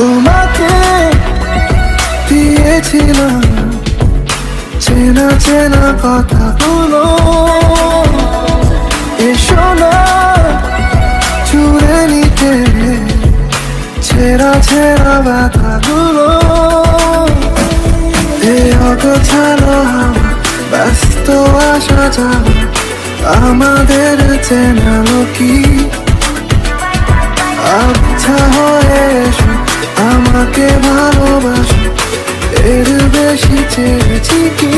তোমাকে দিয়েছিলাম চেনা চেনা কথাগুলো, এসো না জুড়ে নিতে ছেঁড়া ছেঁড়া ব্যথাগুলো। এই অগোছালো ব্যস্ত আসা যাওয়া আমাদের চেনালো কি? আচ্ছা হয়ে এসো, আমাকে ভালোবাসো, এর বেশি চেয়েছি কি?